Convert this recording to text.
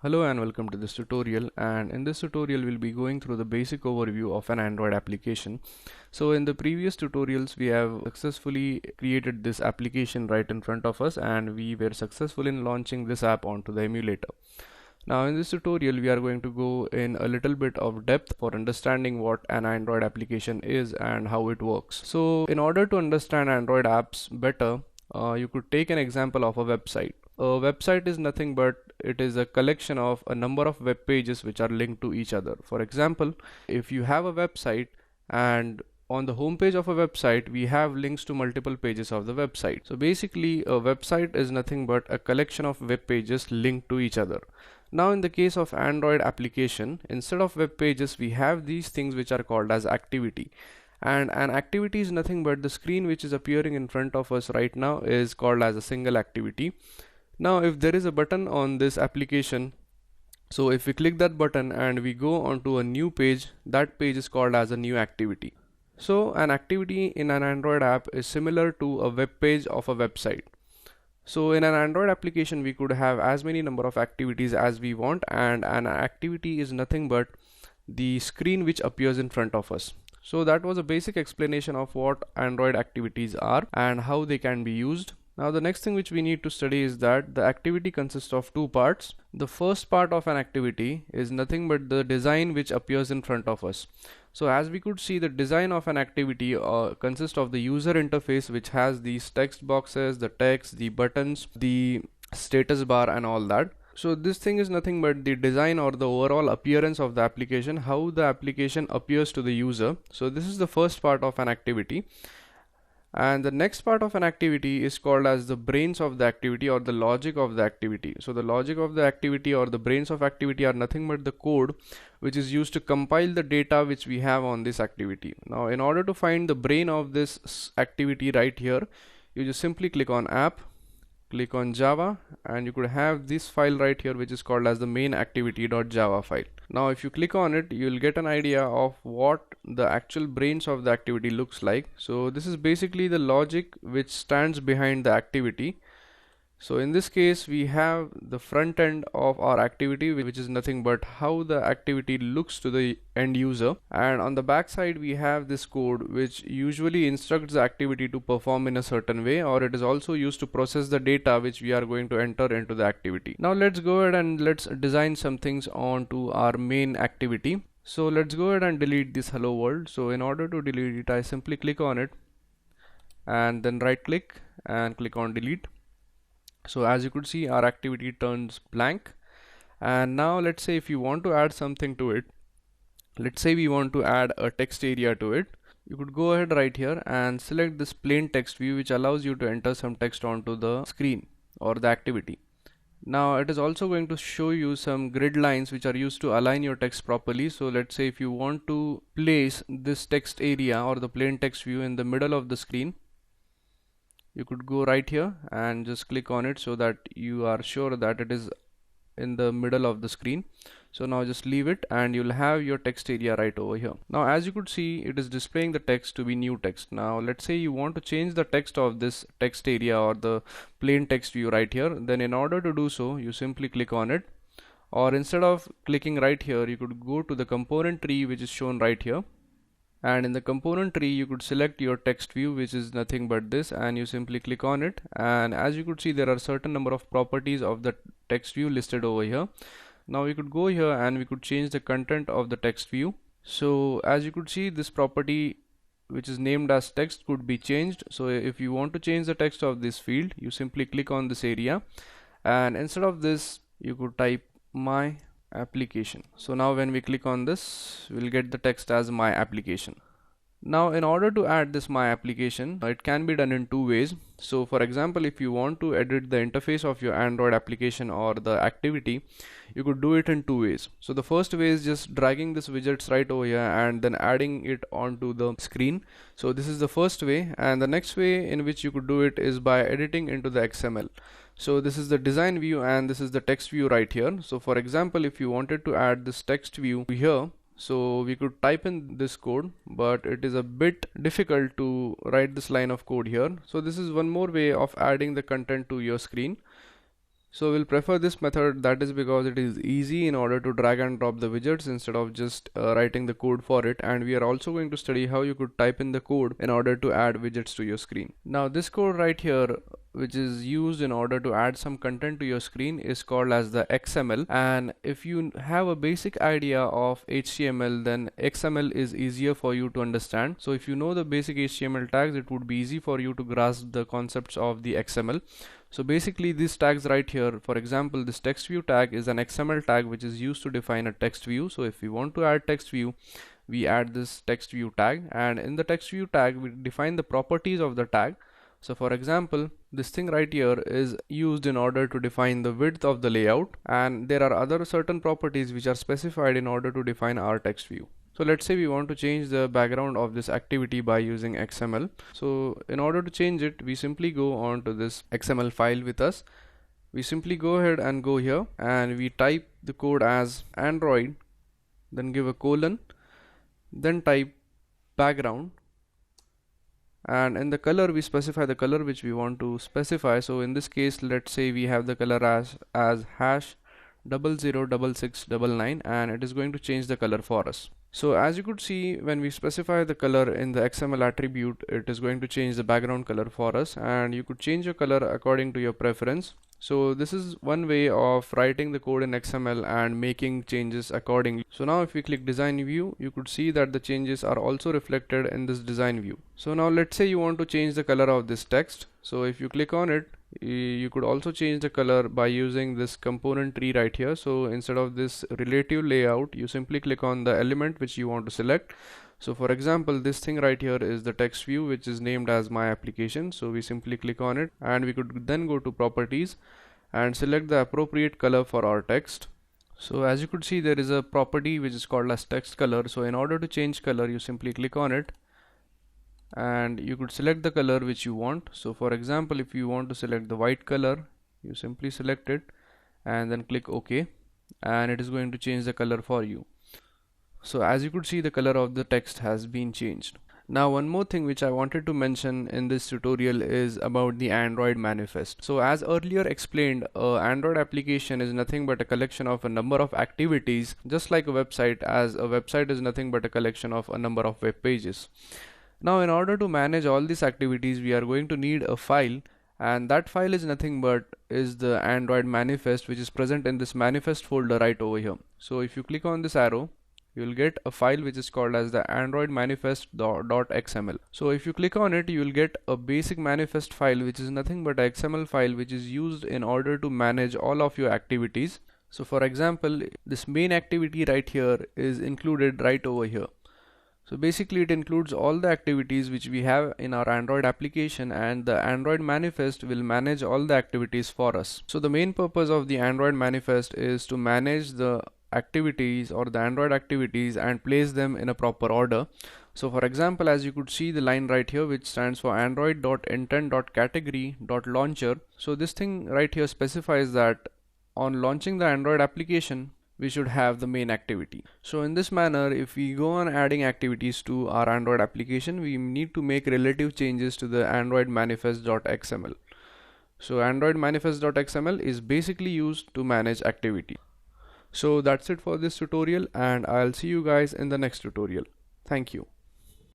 Hello and welcome to this tutorial, and in this tutorial we'll be going through the basic overview of an Android application. So in the previous tutorials we have successfully created this application right in front of us, and we were successful in launching this app onto the emulator. Now in this tutorial we are going to go in a little bit of depth for understanding what an Android application is and how it works. So in order to understand Android apps better, you could take an example of a website. A website is nothing but it is a collection of a number of web pages which are linked to each other. For example, if you have a website and on the home page of a website we have links to multiple pages of the website. So basically a website is nothing but a collection of web pages linked to each other. Now in the case of Android application, instead of web pages we have these things which are called as activity. And an activity is nothing but the screen which is appearing in front of us right now is called as a single activity. Now if there is a button on this application, so if we click that button and we go onto a new page, that page is called as a new activity. So an activity in an Android app is similar to a web page of a website. So in an Android application we could have as many number of activities as we want, and an activity is nothing but the screen which appears in front of us. So that was a basic explanation of what Android activities are and how they can be used. Now the next thing which we need to study is that the activity consists of two parts. The first part of an activity is nothing but the design which appears in front of us. So as we could see, the design of an activity consists of the user interface, which has these text boxes, the text, the buttons, the status bar and all that. So this thing is nothing but the design or the overall appearance of the application, how the application appears to the user. So this is the first part of an activity. And the next part of an activity is called as the brains of the activity or the logic of the activity. So the logic of the activity or the brains of activity are nothing but the code which is used to compile the data which we have on this activity. Now in order to find the brain of this activity right here, you just simply click on app, click on Java, and you could have this file right here which is called as the main activity.java file. Now if you click on it, you'll get an idea of what the actual brains of the activity looks like. So this is basically the logic which stands behind the activity. So in this case we have the front end of our activity, which is nothing but how the activity looks to the end user, and on the back side we have this code which usually instructs the activity to perform in a certain way, or it is also used to process the data which we are going to enter into the activity. Now let's go ahead and let's design some things onto our main activity. So let's go ahead and delete this hello world. So in order to delete it, I simply click on it and then right click and click on delete. So as you could see, our activity turns blank. And now let's say if you want to add something to it, let's say we want to add a text area to it, you could go ahead right here and select this plain text view, which allows you to enter some text onto the screen or the activity. Now it is also going to show you some grid lines which are used to align your text properly. So let's say if you want to place this text area or the plain text view in the middle of the screen, you could go right here and just click on it so that you are sure that it is in the middle of the screen. So now just leave it and you'll have your text area right over here. Now as you could see, it is displaying the text to be new text. Now let's say you want to change the text of this text area or the plain text view right here. Then in order to do so, you simply click on it, or instead of clicking right here, you could go to the component tree which is shown right here. And in the component tree you could select your text view, which is nothing but this, and you simply click on it, and as you could see there are certain number of properties of the text view listed over here. Now we could go here and we could change the content of the text view. So as you could see, this property which is named as text could be changed. So if you want to change the text of this field, you simply click on this area, and instead of this you could type my application. So now when we click on this, we'll get the text as my application. Now in order to add this my application, it can be done in two ways. So for example, if you want to edit the interface of your Android application or the activity, you could do it in two ways. So the first way is just dragging this widgets right over here and then adding it onto the screen. So this is the first way, and the next way in which you could do it is by editing into the XML. So this is the design view and this is the text view right here. So for example, if you wanted to add this text view here, so we could type in this code, but it is a bit difficult to write this line of code here. So this is one more way of adding the content to your screen. So we'll prefer this method, that is because it is easy in order to drag and drop the widgets instead of just writing the code for it, and we are also going to study how you could type in the code in order to add widgets to your screen. Now this code right here, which is used in order to add some content to your screen, is called as the XML, and if you have a basic idea of HTML, then XML is easier for you to understand. So if you know the basic HTML tags, it would be easy for you to grasp the concepts of the XML. So basically these tags right here, for example, this text view tag is an XML tag which is used to define a text view. So if we want to add text view, we add this text view tag, and in the text view tag we define the properties of the tag. So for example, this thing right here is used in order to define the width of the layout, and there are other certain properties which are specified in order to define our text view. So let's say we want to change the background of this activity by using XML. So in order to change it, we simply go on to this XML file with us. We simply go ahead and go here and we type the code as Android, then give a colon, then type background, and in the color we specify the color which we want to specify. So in this case, let's say we have the color as hash 006699, and it is going to change the color for us. So as you could see, when we specify the color in the XML attribute, it is going to change the background color for us, and you could change your color according to your preference. So this is one way of writing the code in XML and making changes accordingly. So now if we click design view, you could see that the changes are also reflected in this design view. So now let's say you want to change the color of this text. So if you click on it, you could also change the color by using this component tree right here. So instead of this relative layout, you simply click on the element which you want to select. So for example, this thing right here is the text view which is named as my application. So we simply click on it, and we could then go to properties and select the appropriate color for our text. So as you could see, there is a property which is called as text color. So in order to change color, you simply click on it and you could select the color which you want. So for example, if you want to select the white color, you simply select it and then click OK, and it is going to change the color for you. So as you could see, the color of the text has been changed. Now one more thing which I wanted to mention in this tutorial is about the Android manifest. So as earlier explained, Android application is nothing but a collection of a number of activities, just like a website, as a website is nothing but a collection of a number of web pages. Now in order to manage all these activities, we are going to need a file, and that file is nothing but is the Android manifest, which is present in this manifest folder right over here. So if you click on this arrow, you will get a file which is called as the Android manifest.xml. So if you click on it, you will get a basic manifest file which is nothing but a XML file which is used in order to manage all of your activities. So for example, this main activity right here is included right over here. So basically it includes all the activities which we have in our Android application, and the Android manifest will manage all the activities for us. So the main purpose of the Android manifest is to manage the activities or the Android activities and place them in a proper order. So for example, as you could see the line right here which stands for android.intent.category.launcher. So this thing right here specifies that on launching the Android application, we should have the main activity. So in this manner, if we go on adding activities to our Android application, we need to make relative changes to the Android manifest.xml. So Android manifest.xml is basically used to manage activity. So that's it for this tutorial, and I'll see you guys in the next tutorial. Thank you.